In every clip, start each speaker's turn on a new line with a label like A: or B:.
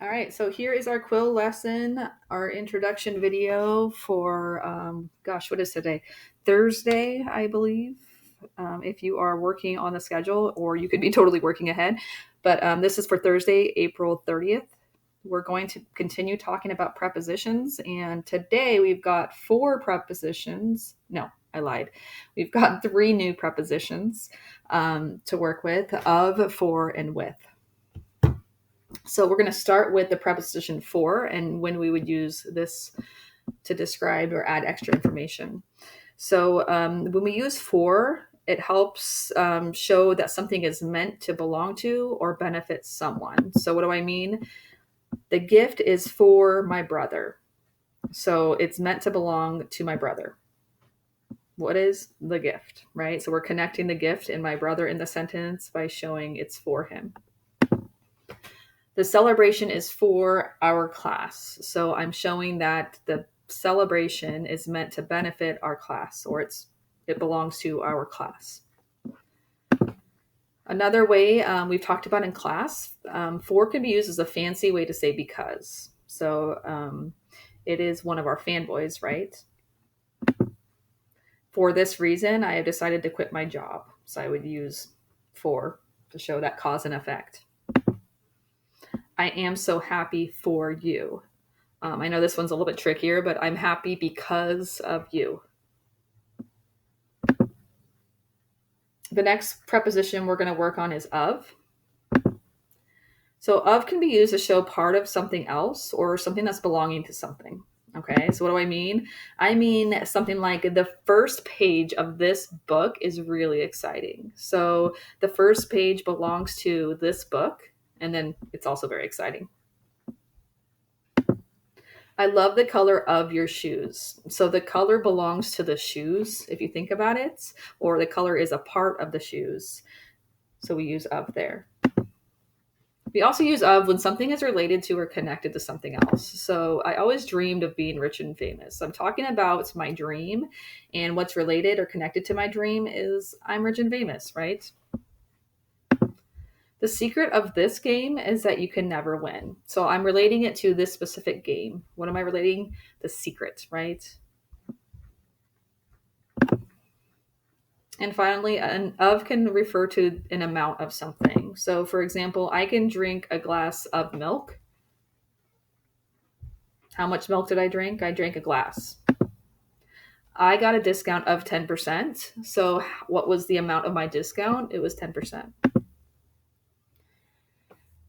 A: All right, so here is our quill lesson, our introduction video for, what is today? Thursday, I believe, if you are working on the schedule, or you could be totally working ahead. But this is for Thursday, April 30th. We're going to continue talking about prepositions, and today we've got 4 prepositions. No, I lied. We've got 3 new prepositions to work with: of, for, and with. So we're going to start with the preposition for and when we would use this to describe or add extra information. So when we use for, it helps show that something is meant to belong to or benefit someone. So what do I mean? The gift is for my brother. So it's meant to belong to my brother. What is the gift, right? So we're connecting the gift and my brother in the sentence by showing it's for him. The celebration is for our class. So I'm showing that the celebration is meant to benefit our class, or it belongs to our class. Another way we've talked about in class, for can be used as a fancy way to say because. So it is one of our fanboys, right? For this reason, I have decided to quit my job. So I would use for to show that cause and effect. I am so happy for you. I know this one's a little bit trickier, but I'm happy because of you. The next preposition we're going to work on is of. So of can be used to show part of something else or something that's belonging to something. Okay, so what do I mean? I mean something like the first page of this book is really exciting. So the first page belongs to this book, and then it's also very exciting. I love the color of your shoes. So the color belongs to the shoes, if you think about it, or the color is a part of the shoes. So we use of there. We also use of when something is related to or connected to something else. So I always dreamed of being rich and famous. I'm talking about my dream, and what's related or connected to my dream is I'm rich and famous, right? The secret of this game is that you can never win. So I'm relating it to this specific game. What am I relating? The secret, right? And finally, an of can refer to an amount of something. So, for example, I can drink a glass of milk. How much milk did I drink? I drank a glass. I got a discount of 10%. So, what was the amount of my discount? It was 10%.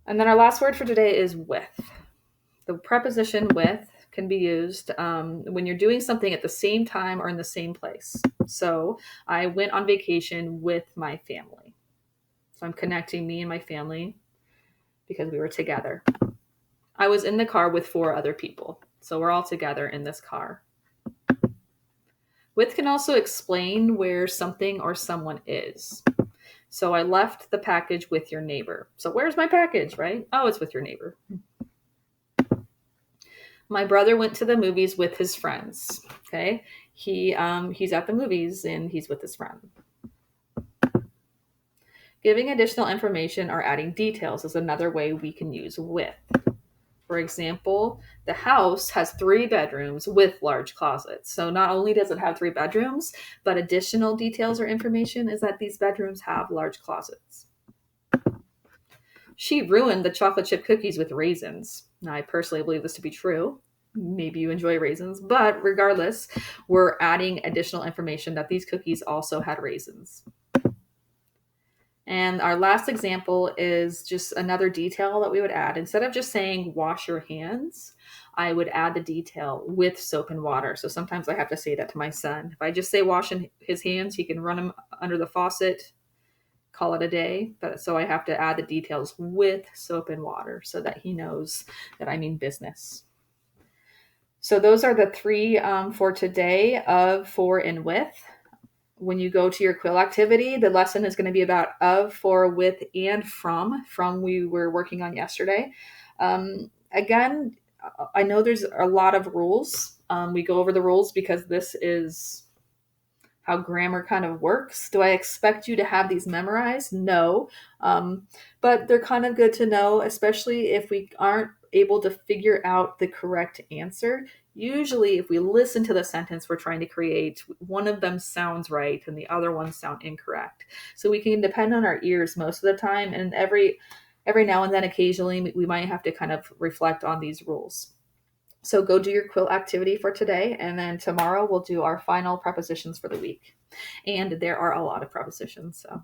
A: And then our last word for today is with. The preposition with can be used when you're doing something at the same time or in the same place. So, I went on vacation with my family. So, I'm connecting me and my family because we were together. I was in the car with 4 other people. So, we're all together in this car. With can also explain where something or someone is. So I left the package with your neighbor. So where's my package, right? Oh, it's with your neighbor. My brother went to the movies with his friends. Okay, he's at the movies and he's with his friend. Giving additional information or adding details is another way we can use with. For example, the house has 3 bedrooms with large closets. So not only does it have 3 bedrooms, but additional details or information is that these bedrooms have large closets. She ruined the chocolate chip cookies with raisins. Now, I personally believe this to be true. Maybe you enjoy raisins, but regardless, we're adding additional information that these cookies also had raisins. And our last example is just another detail that we would add. Instead of just saying wash your hands, I would add the detail with soap and water. So sometimes I have to say that to my son. If I just say wash his hands, he can run them under the faucet, call it a day. But so I have to add the details with soap and water so that he knows that I mean business. So those are the 3 for today: of, for, and with. When you go to your quill activity, the lesson is going to be about of, for, with, and from. From we were working on yesterday. Again, I know there's a lot of rules. We go over the rules because this is how grammar kind of works. Do I expect you to have these memorized? No. But they're kind of good to know, especially if we aren't able to figure out the correct answer. Usually, if we listen to the sentence we're trying to create, one of them sounds right and the other ones sound incorrect. So we can depend on our ears most of the time, and every now and then, occasionally, we might have to kind of reflect on these rules. So go do your quill activity for today, and then tomorrow we'll do our final prepositions for the week. And there are a lot of prepositions, so